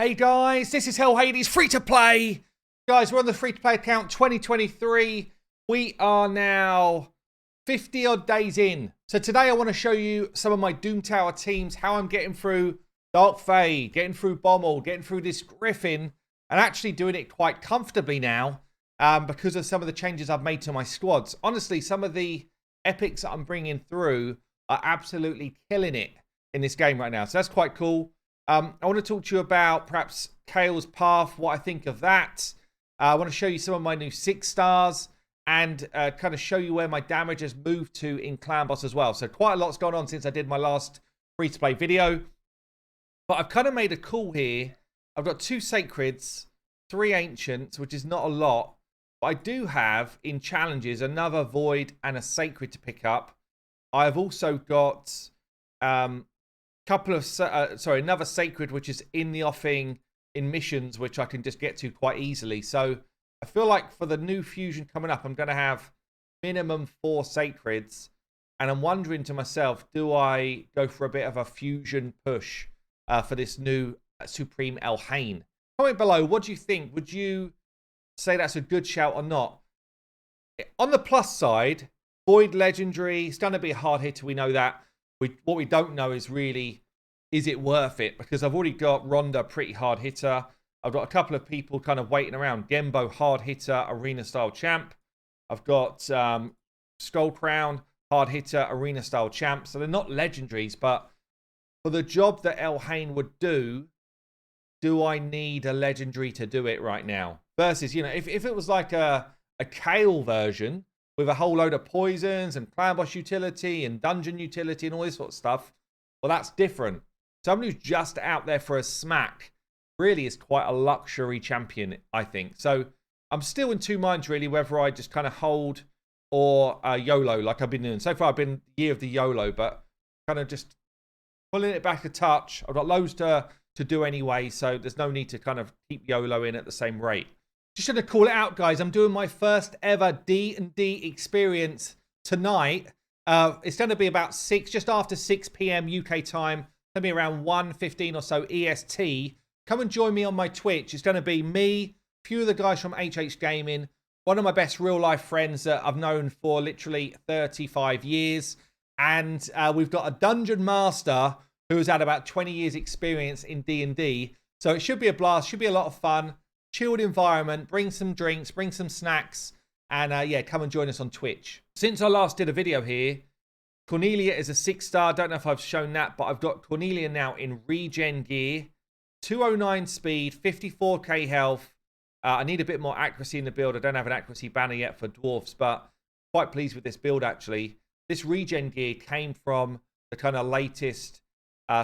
Hey guys, this is Hell Hades free to play. Guys, we're on the free to play account 2023. We are now 50 odd days in. So today I want to show you some of my Doom Tower teams, how I'm getting through Dark FAE, getting through Bommal, getting through this Gryphon, and actually doing it quite comfortably now because of some of the changes I've made to my squads. Honestly, some of the epics that I'm bringing through are absolutely killing it in this game right now. So that's quite cool. I want to talk to you about perhaps Kaels Path, what I think of that. I want to show you some of my new 6 stars and kind of show you where my damage has moved to in Clan Boss as well. So quite a lot's gone on since I did my last free-to-play video. But I've kind of made a call here. I've got 2 Sacreds, 3 Ancients, which is not a lot. But I do have, in challenges, another Void and a Sacred to pick up. I've also got another Sacred, which is in the offing in missions, which I can just get to quite easily. So I feel like for the new fusion coming up, I'm going to have minimum 4 Sacreds. And I'm wondering to myself, do I go for a bit of a fusion push for this new Supreme Elhain? Comment below, what do you think? Would you say that's a good shout or not? On the plus side, Void Legendary, it's going to be a hard hitter, we know that. What we don't know is really, is it worth it? Because I've already got Rhonda, pretty hard hitter. I've got a couple of people kind of waiting around. Gembo, hard hitter, arena style champ. I've got Skull Crown, hard hitter, arena style champ. So they're not legendaries, but for the job that Elhain would do I need a legendary to do it right now? Versus, you know, if it was like a Kael version with a whole load of poisons and clan boss utility and dungeon utility and all this sort of stuff, well, that's different. Someone who's just out there for a smack really is quite a luxury champion, I think. So I'm still in 2 minds, really, whether I just kind of hold or YOLO like I've been doing. So far, I've been year of the YOLO, but kind of just pulling it back a touch. I've got loads to do anyway, so there's no need to kind of keep YOLO in at the same rate. Just going to call it out, guys. I'm doing my first ever D&D experience tonight. It's going to be about just after 6 p.m. UK time. It's going to be around 1:15 or so EST. Come and join me on my Twitch. It's going to be me, a few of the guys from HH Gaming, one of my best real-life friends that I've known for literally 35 years. And we've got a Dungeon Master who's had about 20 years experience in D&D. So it should be a blast. Should be a lot of fun. Chilled environment, bring some drinks, bring some snacks, and yeah, come and join us on Twitch. Since I last did a video here, Cornelia is a 6-star. Don't know if I've shown that, but I've got Cornelia now in regen gear, 209 speed, 54k health. I need a bit more accuracy in the build. I don't have an accuracy banner yet for dwarfs, but quite pleased with this build actually. This regen gear came from the kind of latest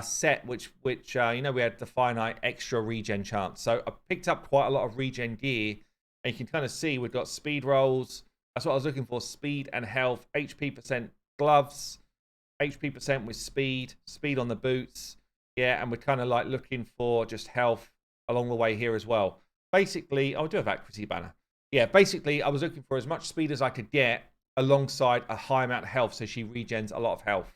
set, which you know, we had the finite extra regen chance. So I picked up quite a lot of regen gear, and you can kind of see we've got speed rolls. That's what I was looking for: speed and health, HP percent gloves, HP percent with speed on the boots. Yeah, and we're kind of like looking for just health along the way here as well. Basically, I'll do have accuracy banner. Yeah, basically I was looking for as much speed as I could get alongside a high amount of health, so she regens a lot of health.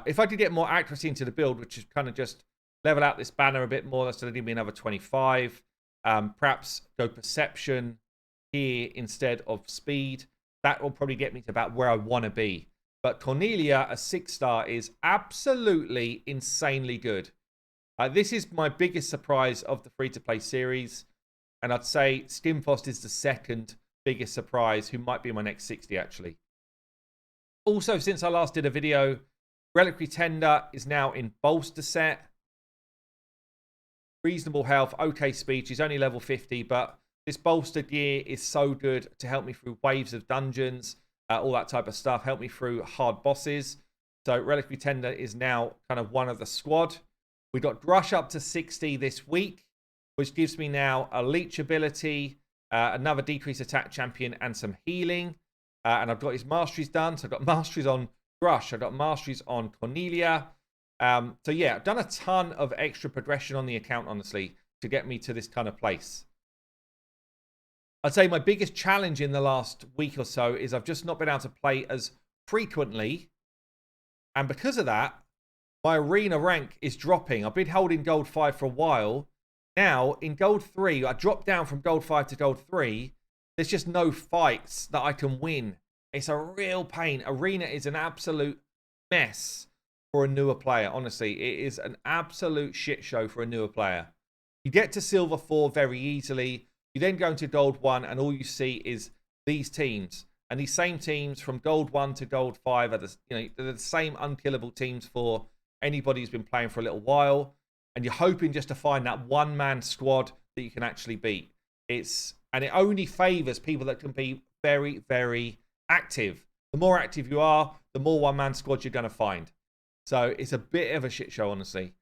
If I could get more accuracy into the build, which is kind of just level out this banner a bit more, that's going to give me another 25. Perhaps go perception here instead of speed. That will probably get me to about where I want to be. But Cornelia, a 6-star, is absolutely insanely good. This is my biggest surprise of the free-to-play series. And I'd say Skinfrost is the second biggest surprise, who might be my next 60, actually. Also, since I last did a video, Reliquary Tender is now in bolster set. Reasonable health, okay speed. She's only level 50, but this bolster gear is so good to help me through waves of dungeons, all that type of stuff. Help me through hard bosses. So Reliquary Tender is now kind of one of the squad. We got Drush up to 60 this week, which gives me now a leech ability, another decreased attack champion, and some healing. And I've got his masteries done. So I've got masteries on Drush. I've got masteries on Cornelia. So yeah, I've done a ton of extra progression on the account, honestly, to get me to this kind of place. I'd say my biggest challenge in the last week or so is I've just not been able to play as frequently. And because of that, my arena rank is dropping. I've been holding gold 5 for a while. Now, in gold 3, I dropped down from gold 5 to gold 3. There's just no fights that I can win. It's a real pain. Arena is an absolute mess for a newer player. Honestly, it is an absolute shit show for a newer player. You get to silver 4 very easily. You then go into gold 1, and all you see is these teams. And these same teams from gold 1 to gold 5 are they're the same unkillable teams for anybody who's been playing for a little while. And you're hoping just to find that one-man squad that you can actually beat. And it only favors people that can be very, very active. The more active you are, the more one-man squads you're going to find. So it's a bit of a shit show, honestly.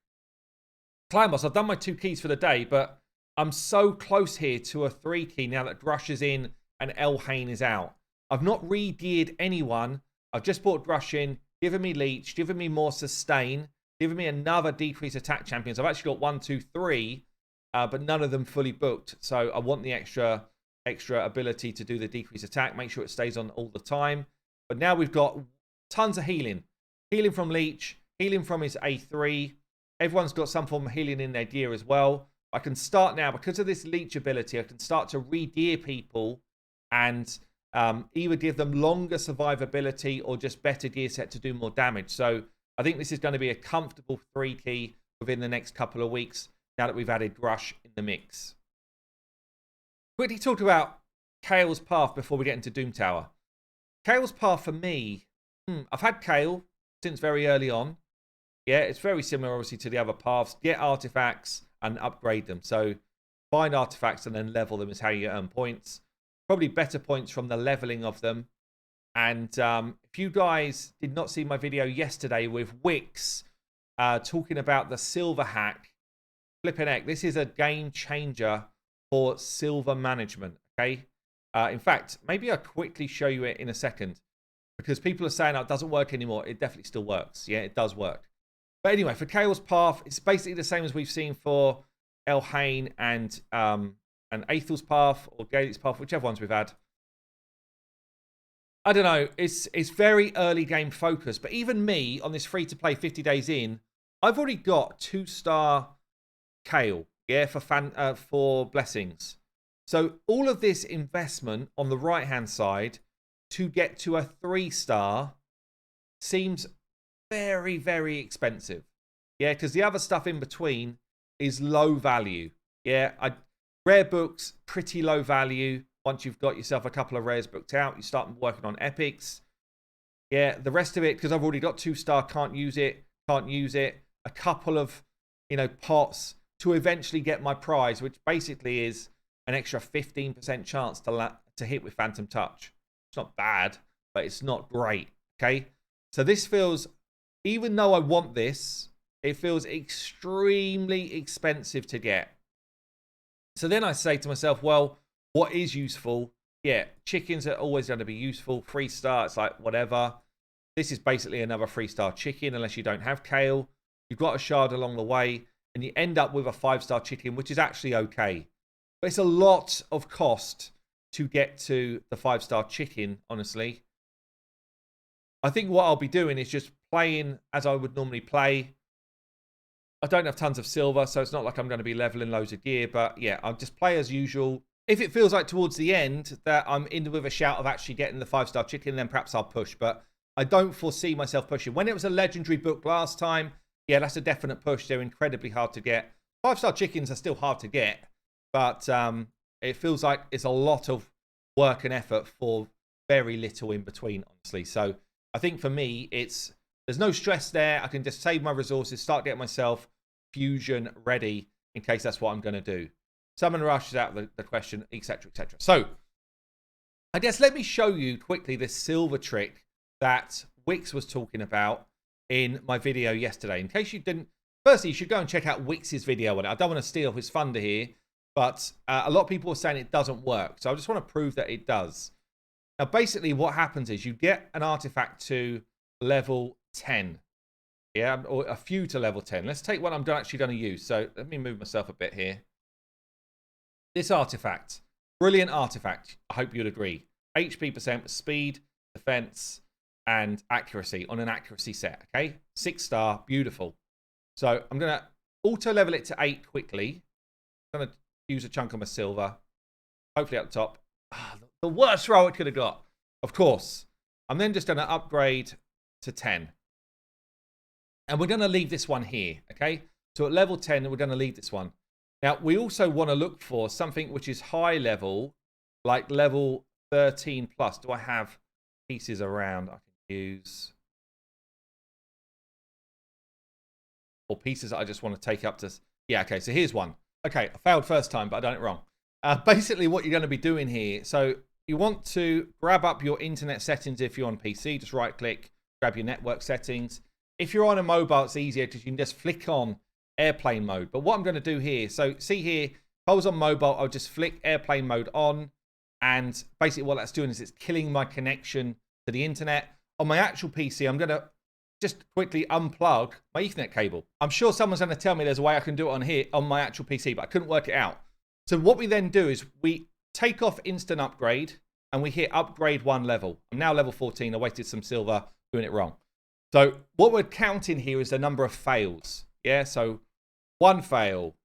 Clan boss, I've done my 2 keys for the day, but I'm so close here to a 3 key now that Grush is in and Elhain is out. I've not re-geared anyone. I've just bought Grush in, given me Leech, given me more sustain, given me another decrease attack champions. I've actually got 1, 2, 3, but none of them fully booked. So I want the extra ability to do the decrease attack, make sure it stays on all the time. But now we've got tons of healing. Healing from Leech, healing from his A3. Everyone's got some form of healing in their gear as well. I can start now, because of this Leech ability, I can start to re-gear people and either give them longer survivability or just better gear set to do more damage. So I think this is going to be a comfortable 3 key within the next couple of weeks now that we've added Grush in the mix. Quickly talk about Kaels Path before we get into Doom Tower. Kaels Path for me, I've had Kael since very early on. Yeah, it's very similar obviously to the other paths. Get artifacts and upgrade them. So find artifacts and then level them is how you earn points. Probably better points from the leveling of them. And if you guys did not see my video yesterday with Wix talking about the silver hack, flipping heck, this is a game changer for silver management, okay? In fact, maybe I'll quickly show you it in a second because people are saying, oh, it doesn't work anymore. It definitely still works. Yeah, it does work. But anyway, for Kaels Path, it's basically the same as we've seen for Elhain and Aethel's Path or Gaelick's Path, whichever ones we've had. I don't know. It's very early game focused. But even me, on this free-to-play 50 days in, I've already got 2-star Kael, yeah, for blessings. So all of this investment on the right-hand side to get to a 3-star seems very, very expensive. Yeah, because the other stuff in between is low value. Yeah, rare books, pretty low value. Once you've got yourself a couple of rares booked out, you start working on epics. Yeah, the rest of it, because I've already got 2-star, can't use it. A couple of, pots to eventually get my prize, which basically is an extra 15% chance to hit with Phantom Touch. It's not bad, but it's not great, okay? So this feels, even though I want this, it feels extremely expensive to get. So then I say to myself, well, what is useful? Yeah, chickens are always going to be useful. 3-star, it's like whatever. This is basically another 3-star chicken unless you don't have Kael. You've got a shard along the way and you end up with a 5-star chicken, which is actually okay. But it's a lot of cost to get to the 5-star chicken, honestly. I think what I'll be doing is just playing as I would normally play. I don't have tons of silver, so it's not like I'm going to be leveling loads of gear. But yeah, I'll just play as usual. If it feels like towards the end that I'm in with a shout of actually getting the 5-star chicken, then perhaps I'll push. But I don't foresee myself pushing. When it was a legendary book last time, yeah, that's a definite push. They're incredibly hard to get. 5-star chickens are still hard to get. But it feels like it's a lot of work and effort for very little in between, honestly. So I think for me, there's no stress there. I can just save my resources, start getting myself fusion ready in case that's what I'm going to do. Summon Rush is out of the question, etc., etc. So I guess let me show you quickly this silver trick that Wix was talking about in my video yesterday. In case you didn't, firstly, you should go and check out Wix's video on it. I don't want to steal his thunder here, but a lot of people are saying it doesn't work. So I just want to prove that it does. Now, basically what happens is you get an artifact to level 10. Yeah, or a few to level 10. Let's take one I'm actually going to use. So let me move myself a bit here. This artifact, brilliant artifact. I hope you'd agree. HP %, speed, defense, and accuracy on an accuracy set. Okay, 6-star, beautiful. So I'm going to auto level it to 8 quickly. going to use a chunk of my silver. Hopefully at the top. The worst roll it could have got. Of course. I'm then just going to upgrade to 10. And we're going to leave this one here, okay? So at level 10, we're going to leave this one. Now, we also want to look for something which is high level, like level 13 plus. Do I have pieces around I can use? Or pieces that I just want to take up to... Yeah, okay, so here's one. Okay, I failed first time, but I done it wrong. Basically, what you're going to be doing here, so you want to grab up your internet settings if you're on PC. Just right-click, grab your network settings. If you're on a mobile, it's easier because you can just flick on airplane mode. But what I'm going to do here, so see here, if I was on mobile, I'll just flick airplane mode on. And basically what that's doing is it's killing my connection to the internet. On my actual PC, I'm going to just quickly unplug my Ethernet cable. I'm sure someone's going to tell me there's a way I can do it on here on my actual PC, but I couldn't work it out. So what we then do is we take off instant upgrade and we hit upgrade 1 level. I'm now level 14. I wasted some silver doing it wrong. So what we're counting here is the number of fails. Yeah, so 1 fail,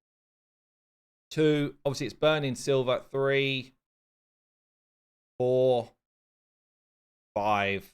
2, obviously it's burning silver, 3, 4, 5.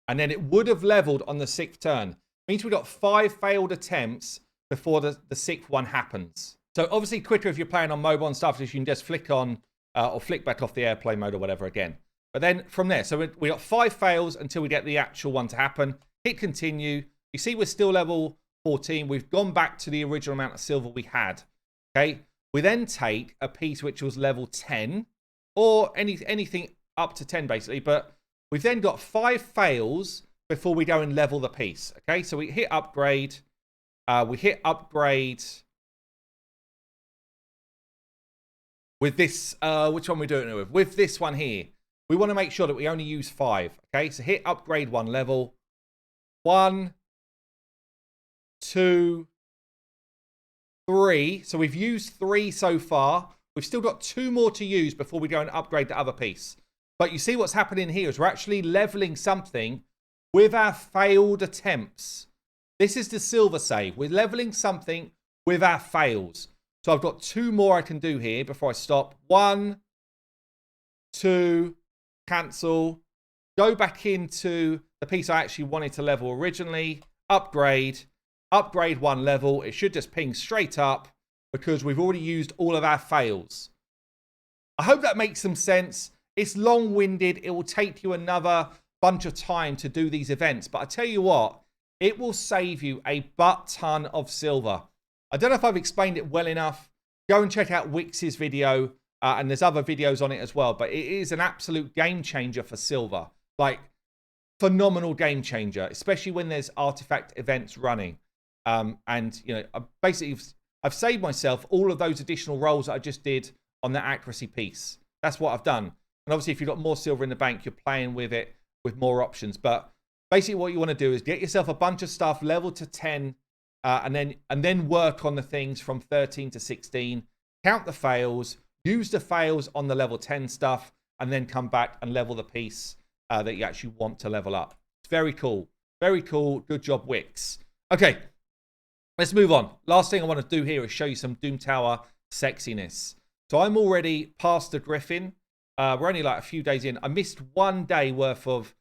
And then it would have leveled on the 6th turn. Means we got 5 failed attempts before the 6th one happens. So obviously quicker if you're playing on mobile and stuff, because you can just flick on or flick back off the airplane mode or whatever again. But then from there, so we got 5 fails until we get the actual one to happen. Hit continue. You see we're still level 14. We've gone back to the original amount of silver we had. Okay. We then take a piece which was level 10 or anything up to 10 basically. But we've then got 5 fails before we go and level the piece. Okay. So we hit upgrade. We hit upgrade with this. Which one are we doing it with? With this one here. We want to make sure that we only use 5. Okay. So hit upgrade 1 level. 1, 2, 3. So we've used 3 so far. We've still got 2 more to use before we go and upgrade the other piece. But you see what's happening here is we're actually leveling something with our failed attempts. This is the silver save. We're leveling something with our fails. So I've got 2 more I can do here before I stop. 1, 2, cancel. Go back into the piece I actually wanted to level originally. Upgrade 1 level. It should just ping straight up because we've already used all of our fails. I hope that makes some sense. It's long-winded. It will take you another bunch of time to do these events. But I tell you what, it will save you a butt-ton of silver. I don't know if I've explained it well enough. Go and check out Wix's video. And there's other videos on it as well. But it is an absolute game changer for silver. Like, phenomenal game changer, especially when there's artifact events running. And, you know, I've saved myself all of those additional rolls that I just did on that accuracy piece. That's what I've done. And obviously, if you've got more silver in the bank, you're playing with it with more options. But basically, what you want to do is get yourself a bunch of stuff level to 10, and then work on the things from 13 to 16. Count the fails, use the fails on the level 10 stuff, and then come back and level the piece that you actually want to level up. It's very cool. Very cool. Good job, Wix. Okay, let's move on. Last thing I want to do here is show you some Doom Tower sexiness. So I'm already past the Gryphon. We're only like a few days in. I missed 1 day worth of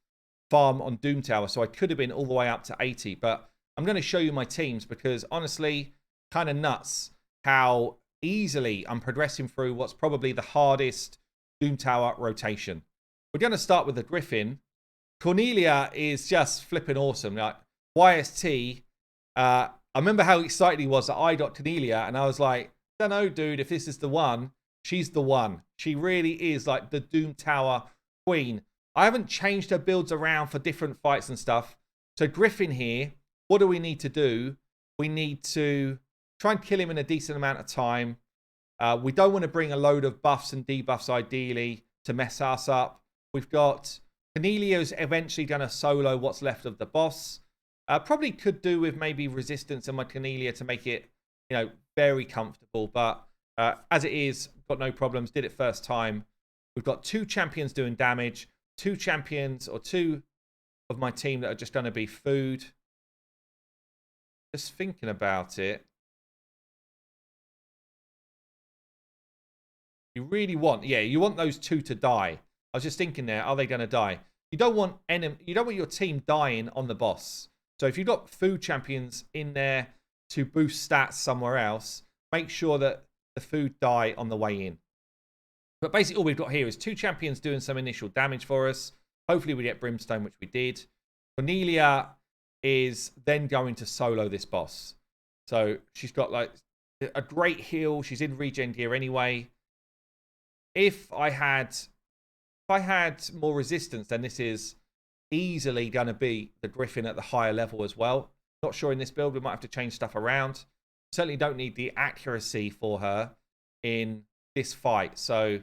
farm on Doom Tower, so I could have been all the way up to 80. But I'm going to show you my teams because honestly, kind of nuts how easily I'm progressing through what's probably the hardest Doom Tower rotation. We're going to start with the Gryphon. Cornelia is just flipping awesome. Like YST, I remember how excited he was that I got Cornelia, and I was like, I don't know, dude, if this is the one, she's the one. She really is like the Doom Tower queen. I haven't changed her builds around for different fights and stuff. So Gryphon here, what do we need to do? We need to try and kill him in a decent amount of time. We don't want to bring a load of buffs and debuffs ideally to mess us up. We've got Cornelia's eventually going to solo what's left of the boss. Probably could do with maybe resistance in my Cornelia to make it, you know, very comfortable. But as it is, got no problems. Did it first time. We've got 2 champions doing damage. 2 champions or 2 of my team that are just going to be food. Just thinking about it. You really want, yeah, you want those 2 to die. I was just thinking there, are they going to die? You don't want your team dying on the boss. So if you've got food champions in there to boost stats somewhere else, make sure that the food die on the way in. But basically all we've got here is 2 champions doing some initial damage for us. Hopefully we get Brimstone, which we did. Cornelia is then going to solo this boss. So she's got like a great heal. She's in regen gear anyway. If I had more resistance, then this is easily going to be the Gryphon at the higher level as well. Not sure in this build. We might have to change stuff around. Certainly don't need the accuracy for her in this fight. So,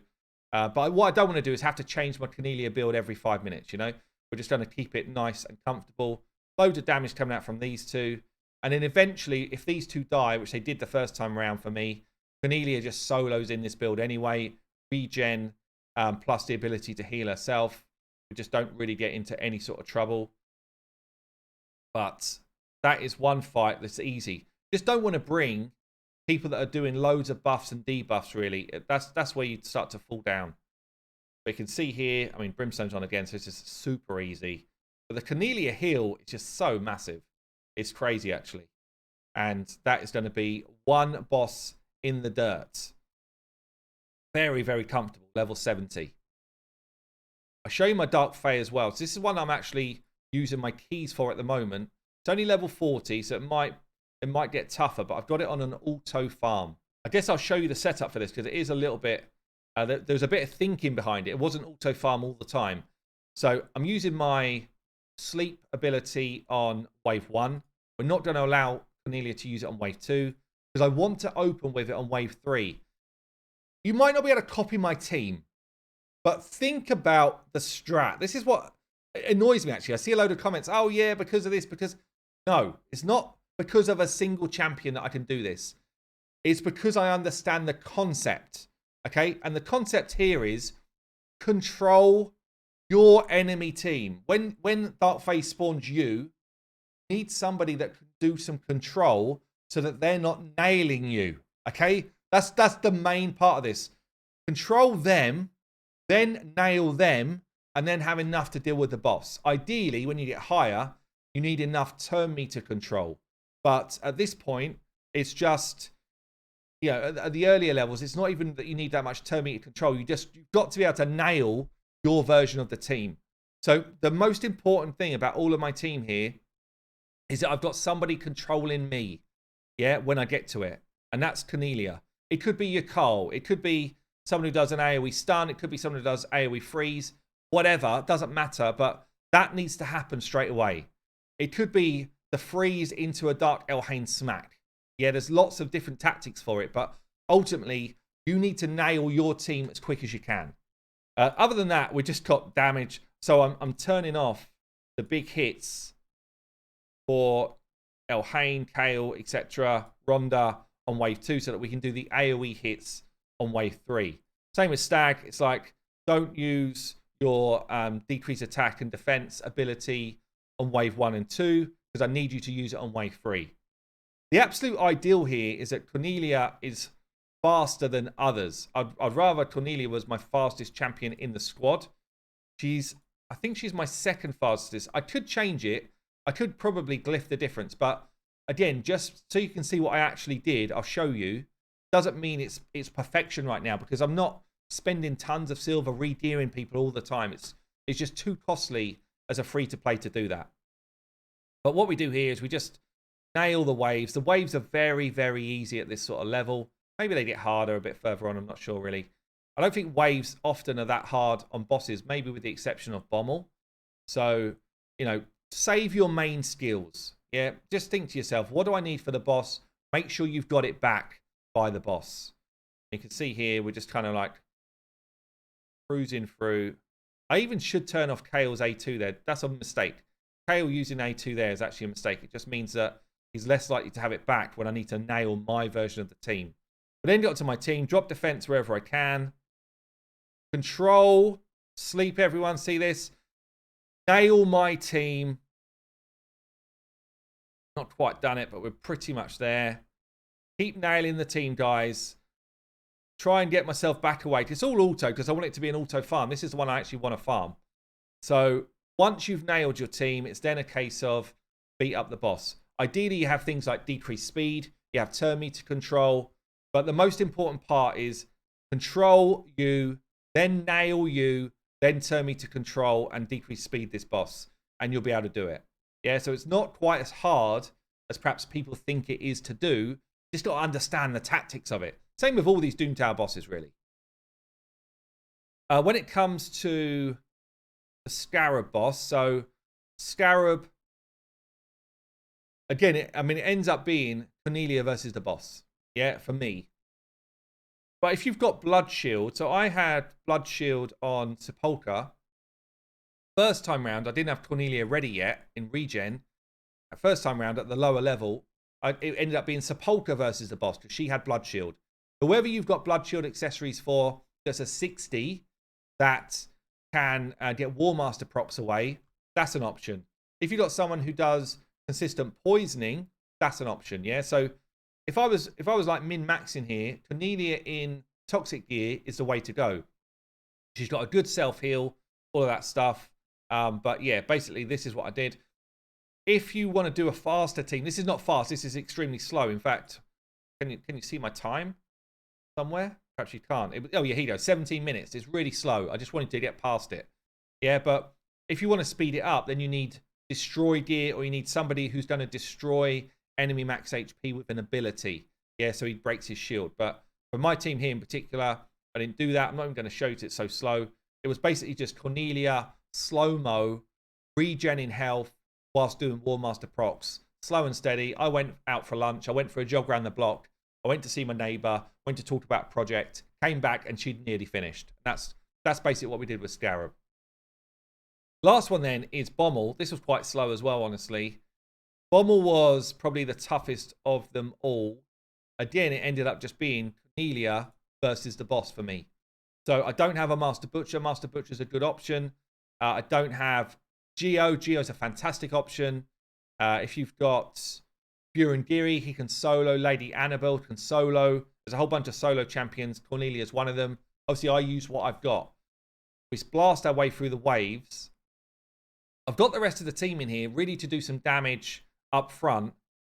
but what I don't want to do is have to change my Cornelia build every 5 minutes, you know. We're just going to keep it nice and comfortable. Loads of damage coming out from these 2. And then eventually, if these 2 die, which they did the first time around for me, Cornelia just solos in this build anyway. Regen, plus the ability to heal herself. We just don't really get into any sort of trouble. But that is one fight that's easy. Just don't want to bring people that are doing loads of buffs and debuffs, really. That's where you start to fall down. But you can see here, I mean, Brimstone's on again, so it's just super easy. But the Cornelia heal is just so massive. It's crazy, actually. And that is going to be one boss in the dirt. Very, very comfortable. Level 70. I'll show you my Dark FAE as well. So this is one I'm actually using my keys for at the moment. It's only level 40, so it might get tougher, but I've got it on an auto farm. I guess I'll show you the setup for this because it is a little bit... there's a bit of thinking behind it. It wasn't auto farm all the time. So I'm using my sleep ability on wave 1. We're not going to allow Cornelia to use it on wave 2 because I want to open with it on wave 3. You might not be able to copy my team, but think about the strat. This is what annoys me, actually. I see a load of comments. Oh, yeah, because of this, because... No, it's not because of a single champion that I can do this. It's because I understand the concept, okay? And the concept here is control your enemy team. When Dark FAE spawns you need somebody that can do some control so that they're not nailing you, okay? That's the main part of this. Control them, then nail them, and then have enough to deal with the boss. Ideally, when you get higher, you need enough turn meter control. But at this point, it's just, you know, at the earlier levels, it's not even that you need that much turn meter control. You've got to be able to nail your version of the team. So the most important thing about all of my team here is that I've got somebody controlling me, yeah, when I get to it. And that's Cornelia. It could be your Kael. It could be someone who does an AoE stun. It could be someone who does AoE freeze. Whatever, it doesn't matter, but that needs to happen straight away. It could be the freeze into a Dark Elhain smack. Yeah, there's lots of different tactics for it, but ultimately, you need to nail your team as quick as you can. Other than that, we just got damage. So I'm turning off the big hits for Elhain, Kael, etc., Rhonda on wave 2 so that we can do the AoE hits on wave 3. Same with Stag. It's like, don't use your decrease attack and defense ability on wave 1 and 2 because I need you to use it on wave 3. The absolute ideal here is that Cornelia is faster than others. I'd rather Cornelia was my fastest champion in the squad. I think she's my second fastest. I could change it. I could probably glyph the difference, but again, just so you can see what I actually did, I'll show you. Doesn't mean it's perfection right now because I'm not spending tons of silver re-gearing people all the time. It's just too costly as a free-to-play to do that. But what we do here is we just nail the waves. The waves are very, very easy at this sort of level. Maybe they get harder a bit further on. I'm not sure, really. I don't think waves often are that hard on bosses, maybe with the exception of Bommal. So, you know, save your main skills. Yeah, just think to yourself, what do I need for the boss? Make sure you've got it back by the boss. You can see here, we're just kind of like cruising through. I even should turn off Kael's A2 there. That's a mistake. Kael using A2 there is actually a mistake. It just means that he's less likely to have it back when I need to nail my version of the team. But then got to my team, drop defense wherever I can. Control, sleep everyone, see this? Nail my team. Not quite done it, but we're pretty much there. Keep nailing the team, guys. try and get myself back away. It's all auto because I want it to be an auto farm. This is the one I actually want to farm. So once you've nailed your team, it's then a case of beat up the boss. Ideally, you have things like decreased speed, you have turn meter control, but the most important part is control you, then nail you, then turn meter control and decrease speed this boss, and you'll be able to do it. Yeah, so it's not quite as hard as perhaps people think it is to do. Just got to understand the tactics of it. Same with all these Doom Tower bosses, really. When it comes to the Scarab boss, so Scarab, again, it ends up being Cornelia versus the boss. Yeah, for me. But if you've got Blood Shield, so I had Blood Shield on Sepulchre. First time round, I didn't have Cornelia ready yet in regen. First time round at the lower level, it ended up being Sepulchre versus the boss because she had Blood Shield. Whoever you've got Blood Shield accessories for, there's a 60 that can get War Master procs away. That's an option. If you've got someone who does consistent poisoning, that's an option. Yeah. So if I was like min-maxing here, Cornelia in Toxic Gear is the way to go. She's got a good self-heal, all of that stuff. But yeah, basically this is what I did. If you want to do a faster team, this is not fast. This is extremely slow. In fact, can you see my time somewhere? Perhaps you can't. Oh yeah, here you go. 17 minutes. It's really slow. I just wanted to get past it. Yeah, but if you want to speed it up, then you need destroy gear, or you need somebody who's going to destroy enemy max HP with an ability. Yeah, so he breaks his shield. But for my team here in particular, I didn't do that. I'm not even going to show you it's so slow. It was basically just Cornelia, slow-mo, regen in health, whilst doing War Master procs. Slow and steady. I went out for lunch. I went for a jog around the block. I went to see my neighbour. Went to talk about a project. Came back and she'd nearly finished. That's basically what we did with Scarab. Last one then is Bommal. This was quite slow as well, honestly. Bommal was probably the toughest of them all. Again, it ended up just being Cornelia versus the boss for me. So I don't have a Master Butcher. Master Butcher's a good option. I don't have Geo. Geo's a fantastic option. If you've got Burundiri, he can solo. Lady Annabelle can solo. There's a whole bunch of solo champions. Cornelia's one of them. Obviously, I use what I've got. We blast our way through the waves. I've got the rest of the team in here ready to do some damage up front,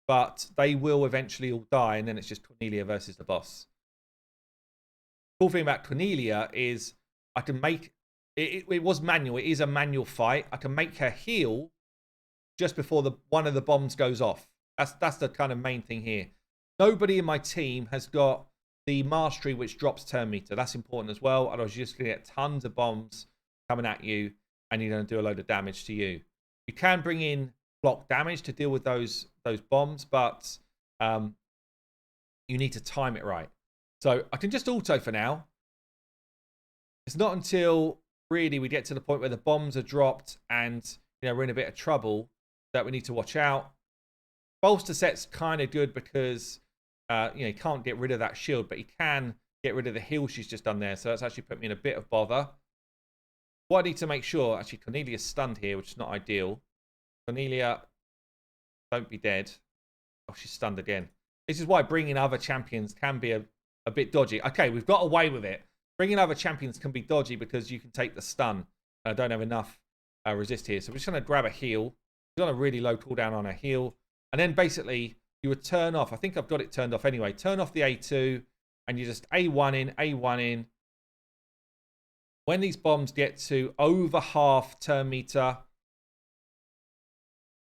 but they will eventually all die, and then it's just Cornelia versus the boss. Cool thing about Cornelia is I can make it was manual. It is a manual fight. I can make her heal just before one of the bombs goes off. That's the kind of main thing here. Nobody in my team has got the mastery which drops turn meter. That's important as well. Otherwise, you're just going to get tons of bombs coming at you, and you're going to do a load of damage to you. You can bring in block damage to deal with those bombs, but you need to time it right. So I can just auto for now. It's not until really we get to the point where the bombs are dropped and we're in a bit of trouble that we need to watch out. Bolster set's kind of good because you can't get rid of that shield, but you can get rid of the heal she's just done there. So that's actually put me in a bit of bother. What I need to make sure, actually, Cornelia's stunned here, which is not ideal. Cornelia, don't be dead. Oh, she's stunned again. This is why bringing other champions can be a bit dodgy. Okay, we've got away with it. Bringing other champions can be dodgy because you can take the stun. I don't have enough resist here. So we're just going to grab a heal. We've got a really low cooldown on a heal. And then basically, you would turn off. I think I've got it turned off anyway. Turn off the A2, and you just A1 in, A1 in. When these bombs get to over half turn meter,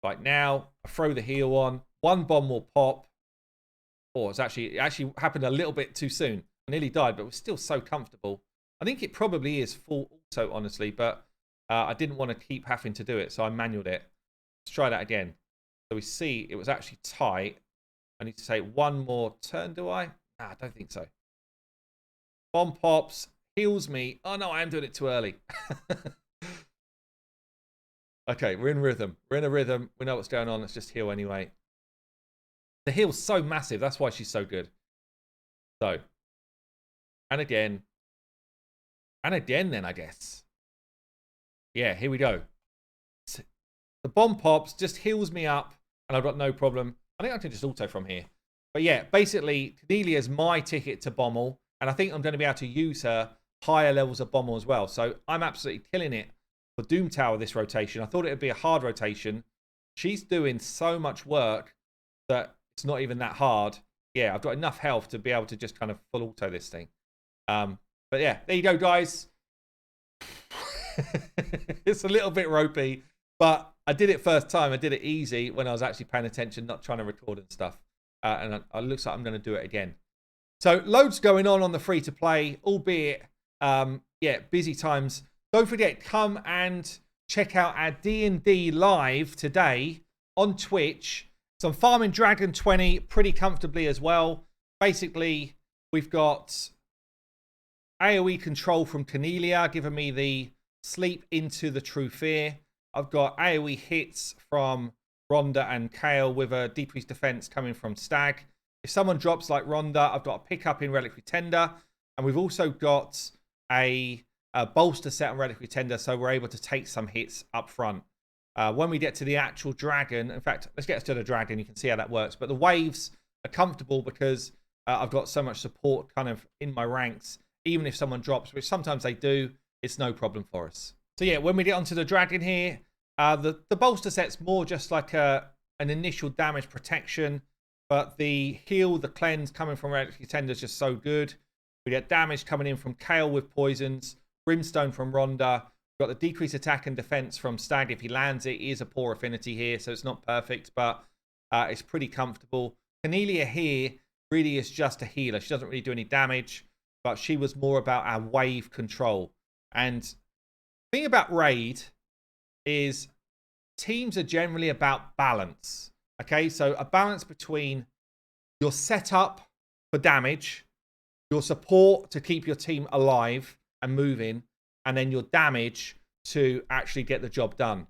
like now, I throw the heal on. One bomb will pop. Oh, it actually happened a little bit too soon. I nearly died, but it was still so comfortable. I think it probably is full auto, honestly, but I didn't want to keep having to do it, so I manualed it. Let's try that again. So we see it was actually tight. I need to say one more turn, do I? Nah, I don't think so. Bomb pops. Heals me. Oh no, I am doing it too early. Okay, we're in rhythm. We're in a rhythm. We know what's going on. Let's just heal anyway. The heal's so massive. That's why she's so good. So. And again. And again then, I guess. Yeah, here we go. The bomb pops, just heals me up, and I've got no problem. I think I can just auto from here. But yeah, basically, Cornelia is my ticket to Bommal. And I think I'm going to be able to use her higher levels of Bommal as well. So I'm absolutely killing it for Doom Tower this rotation. I thought it would be a hard rotation. She's doing so much work that it's not even that hard. Yeah, I've got enough health to be able to just kind of full auto this thing. But yeah, there you go, guys. It's a little bit ropey, but I did it first time. I did it easy when I was actually paying attention, not trying to record and stuff. And it looks like I'm going to do it again. So loads going on the free-to-play, albeit, yeah, busy times. Don't forget, come and check out our D&D live today on Twitch. So I'm farming Dragon 20 pretty comfortably as well. Basically, we've got AoE control from Cornelia, giving me the sleep into the True Fear. I've got AoE hits from Rhonda and Kael with a decreased defense coming from Stag. If someone drops like Rhonda, I've got a pickup in Reliquary Tender. And we've also got a bolster set on Reliquary Tender, so we're able to take some hits up front. When we get to the actual dragon, in fact, let's get to the dragon. You can see how that works. But the waves are comfortable because I've got so much support kind of in my ranks. Even if someone drops, which sometimes they do, it's no problem for us. So yeah, when we get onto the dragon here, the bolster set's more just like an initial damage protection. But the heal, the cleanse coming from Reliquary Tender is just so good. We get damage coming in from Kael with poisons. Brimstone from Rhonda. We've got the decreased attack and defense from Stag. If he lands it, is a poor affinity here, so it's not perfect, but it's pretty comfortable. Cornelia here really is just a healer. She doesn't really do any damage, but she was more about our wave control. And the thing about Raid is teams are generally about balance. Okay, so a balance between your setup for damage, your support to keep your team alive and moving, and then your damage to actually get the job done.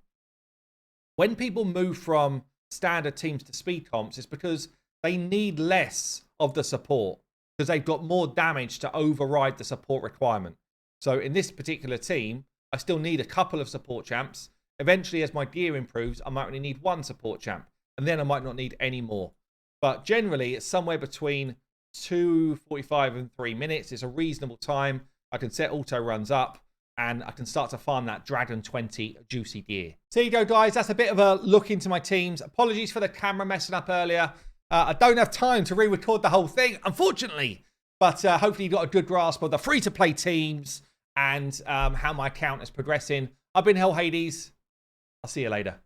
When people move from standard teams to speed comps, it's because they need less of the support because they've got more damage to override the support requirement. So in this particular team, I still need a couple of support champs. Eventually, as my gear improves, I might only need one support champ, and then I might not need any more. But generally, it's somewhere between 2:45 and 3 minutes. It's a reasonable time. I can set auto runs up, and I can start to farm that Dragon 20 juicy gear. So there you go, guys. That's a bit of a look into my teams. Apologies for the camera messing up earlier. I don't have time to re-record the whole thing, unfortunately. But hopefully you got a good grasp of the free-to-play teams and how my account is progressing. I've been Hell Hades. I'll see you later.